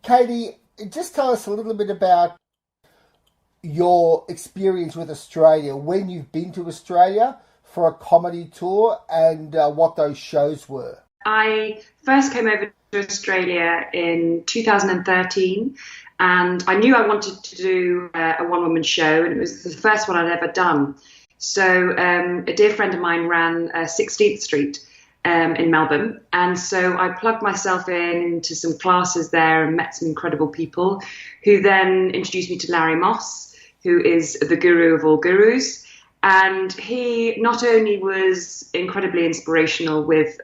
Katie, just tell us a little bit about your experience with Australia, when you've been to Australia for a comedy tour, and what those shows were. I first came over to Australia in 2013, and I knew I wanted to do a one-woman show, and it was the first one I'd ever done. So a dear friend of mine ran 16th Street in Melbourne, and so I plugged myself into some classes there and met some incredible people who then introduced me to Larry Moss, who is the guru of all gurus. And he not only was incredibly inspirational with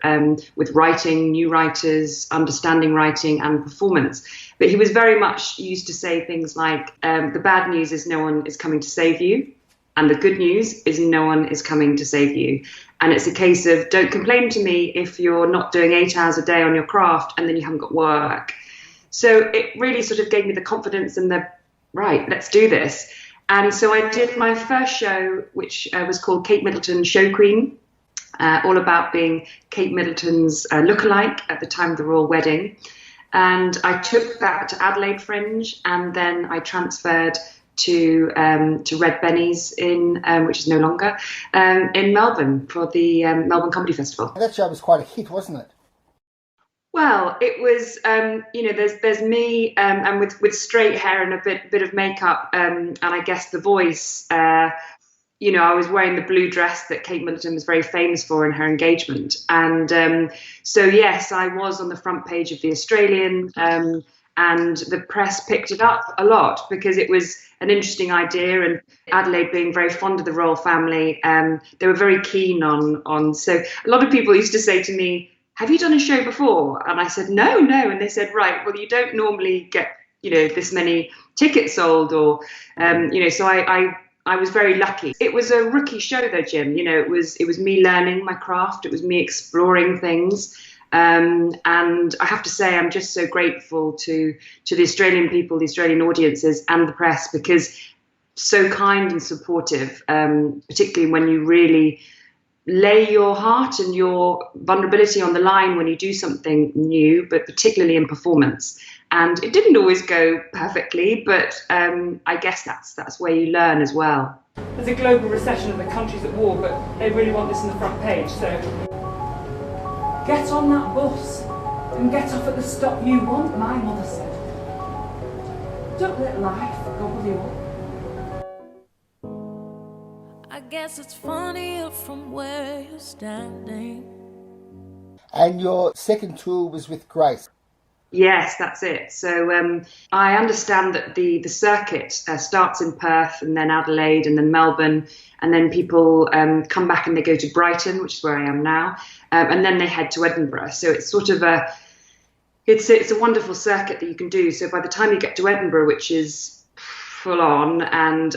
writing, new writers, understanding writing and performance, but he was very much used to say things like, the bad news is no one is coming to save you, and the good news is no one is coming to save you. And it's a case of, don't complain to me if you're not doing 8 hours a day on your craft and then you haven't got work. So it really sort of gave me the confidence and the, right, let's do this. And so I did my first show, which was called Kate Middleton Show Queen, all about being Kate Middleton's lookalike at the time of the royal wedding. And I took that to Adelaide Fringe, and then I transferred to Red Benny's which is no longer, in Melbourne for the Melbourne Comedy Festival. That show was quite a hit, wasn't it? Well, it was, there's me and with straight hair and a bit of makeup, and I guess the voice. I was wearing the blue dress that Kate Middleton was very famous for in her engagement, and so yes, I was on the front page of the Australian, and the press picked it up a lot because it was an interesting idea, and Adelaide being very fond of the royal family, they were very keen on. So a lot of people used to say to me, have you done a show before? And I said, no. And they said, right, well, you don't normally get, this many tickets sold or, so I was very lucky. It was a rookie show though, Jim. It was me learning my craft. It was me exploring things. And I have to say, I'm just so grateful to the Australian people, the Australian audiences and the press, because so kind and supportive, particularly when you really lay your heart and your vulnerability on the line when you do something new, but particularly in performance. And it didn't always go perfectly, but I guess that's where you learn as well. There's a global recession and the country's at war, but they really want this on the front page, so get on that bus and get off at the stop you want, my mother said. Don't let life gobble you up. I guess it's funnier from where you're standing. And your second tour was with Grace. Yes, that's it. So I understand that the circuit starts in Perth and then Adelaide and then Melbourne, and then people come back and they go to Brighton, which is where I am now, and then they head to Edinburgh. So it's sort of it's a wonderful circuit that you can do. So by the time you get to Edinburgh, which is full on and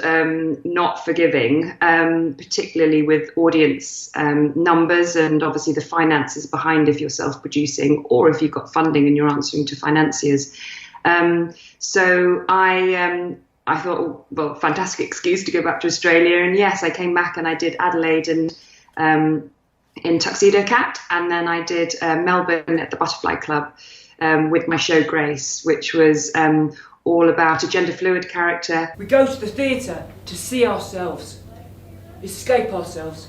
not forgiving, particularly with audience numbers and obviously the finances behind if you're self-producing or if you've got funding and you're answering to financiers. So I thought, well, fantastic excuse to go back to Australia. And yes, I came back and I did Adelaide and in Tuxedo Cat, and then I did Melbourne at the Butterfly Club with my show Grace, which was all about a gender fluid character. We go to the theatre to see ourselves, escape ourselves,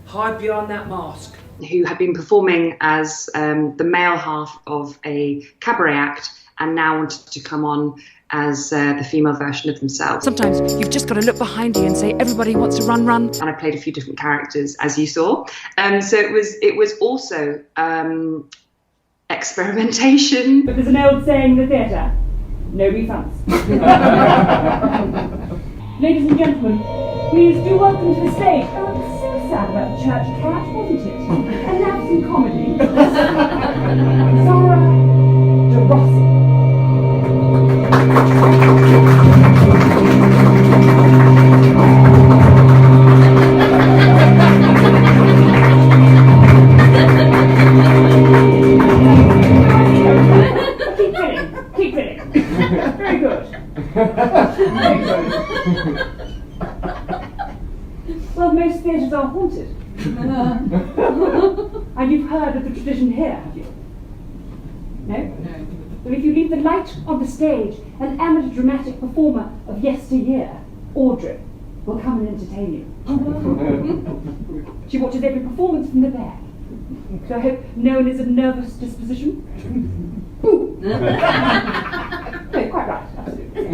hide behind that mask. Who had been performing as the male half of a cabaret act and now wanted to come on as the female version of themselves. Sometimes you've just got to look behind you and say, everybody wants to run. And I played a few different characters, as you saw. So it was also experimentation. But there's an old saying in the theatre, no refunds. Ladies and gentlemen, please do welcome to the stage. Oh, it was so sad about the church cat, wasn't it? And now some comedy. Zara de Rossi. Keep winning. Very good. Very good. Well, most theatres are haunted. And you've heard of the tradition here, have you? No? Let me if you leave the light on the stage, an amateur dramatic performer of yesteryear, Audrey, will come and entertain you. She watches every performance from the back. So I hope no one is of nervous disposition. No, quite right, absolutely.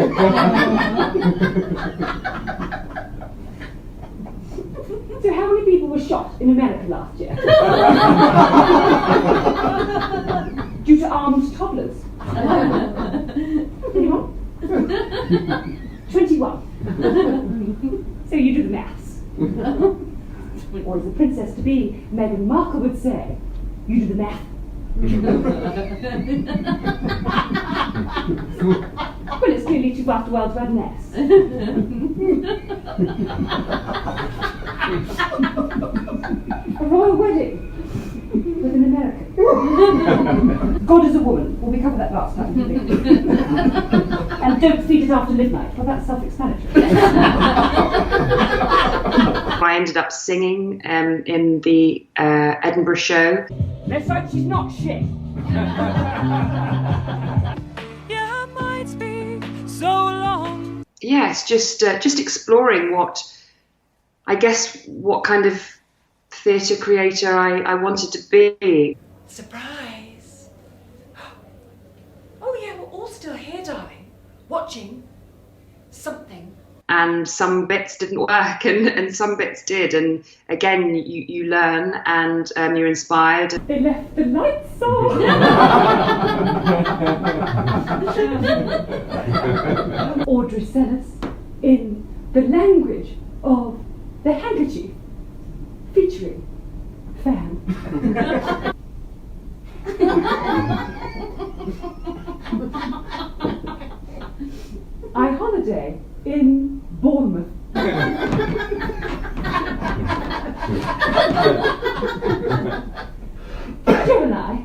So how many people were shot in America last year? Due to armed toddlers? Anyone? 21. So you do the maths. Or as the princess-to-be, Meghan Markle would say, you do the math. Well, it's clearly too fast a world to add an S. A royal wedding with an American. God is a woman. Well, we covered that last time, didn't we? And don't feed it after midnight. Well, that's self-explanatory. I ended up singing in the Edinburgh show. Let's hope she's not shit. Your mind's been so long. Yes, just exploring what kind of theatre creator I wanted to be. Surprise! Oh yeah, we're all still here, darling. Watching something. And some bits didn't work, and some bits did. And again, you learn, and you're inspired. They left the lights on. Audrey Sellis in The Language of the Handkerchief, featuring Fan. I holiday in Bournemouth. Gemini.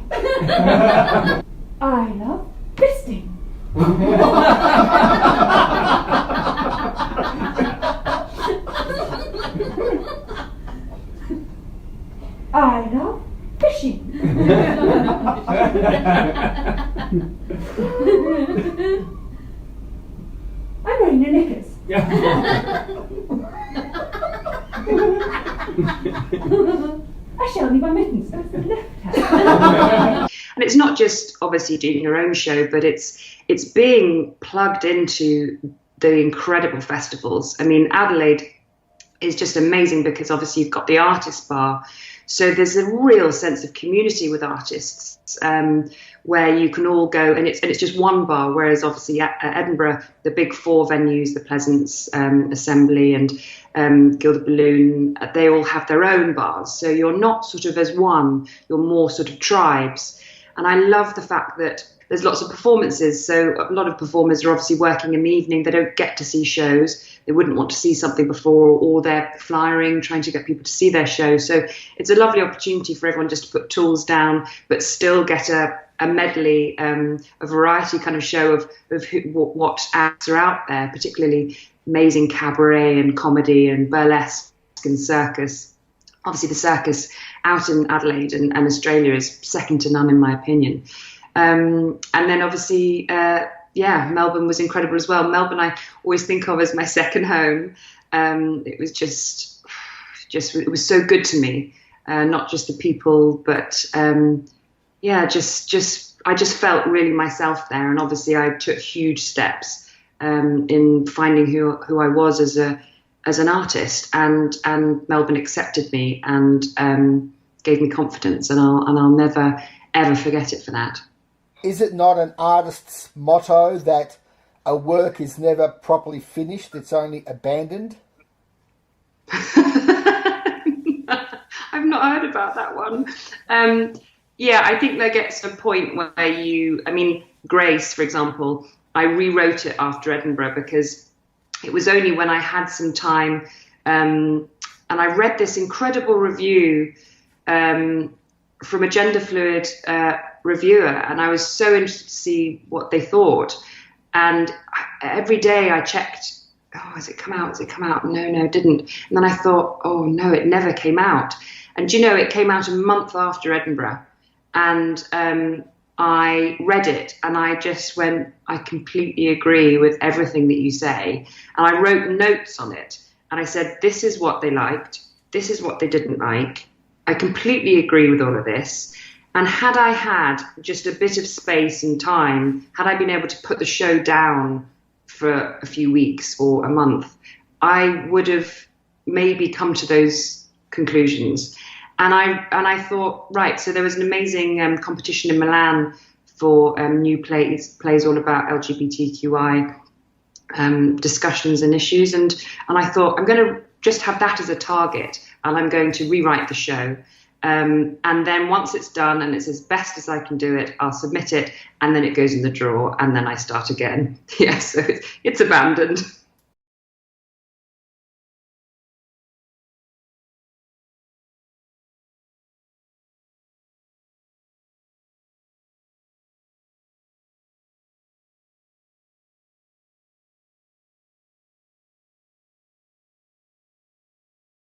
I love fisting. I love fishing. I'm wearing your knickers. I shall need my mittens. That's the left hand. And it's not just obviously doing your own show, but it's being plugged into the incredible festivals. I mean, Adelaide is just amazing because obviously you've got the artist bar. So there's a real sense of community with artists where you can all go, and it's just one bar. Whereas obviously at Edinburgh, the big four venues, the Pleasance, Assembly, and Gilded Balloon, they all have their own bars. So you're not sort of as one. You're more sort of tribes. And I love the fact that there's lots of performances. So a lot of performers are obviously working in the evening. They don't get to see shows. They wouldn't want to see something before, or they're flyering, trying to get people to see their show. So it's a lovely opportunity for everyone just to put tools down, but still get a medley, a variety kind of show of what acts are out there, particularly amazing cabaret and comedy and burlesque and circus. Obviously the circus out in Adelaide and Australia is second to none in my opinion. And then obviously, Melbourne was incredible as well. Melbourne I always think of as my second home. It was just it was so good to me, not just the people, but I just felt really myself there. And obviously I took huge steps in finding who I was as an artist, and Melbourne accepted me and gave me confidence, and I'll never ever forget it for that. Is it not an artist's motto that a work is never properly finished, it's only abandoned? I've not heard about that one. I think there gets a point where Grace, for example, I rewrote it after Edinburgh because it was only when I had some time, and I read this incredible review from a gender fluid reviewer, and I was so interested to see what they thought. And every day I checked, has it come out? Has it come out? No, it didn't. And then I thought, oh no, it never came out. And it came out a month after Edinburgh. And I read it and I just went, I completely agree with everything that you say. And I wrote notes on it and I said, this is what they liked. This is what they didn't like. I completely agree with all of this. And had I had just a bit of space and time, had I been able to put the show down for a few weeks or a month, I would have maybe come to those conclusions. And I thought, right, so there was an amazing competition in Milan for new plays all about LGBTQI discussions and issues. And I thought, I'm going to just have that as a target, and I'm going to rewrite the show. And then once it's done and it's as best as I can do it, I'll submit it, and then it goes in the drawer, and then I start again. Yeah, so it's abandoned.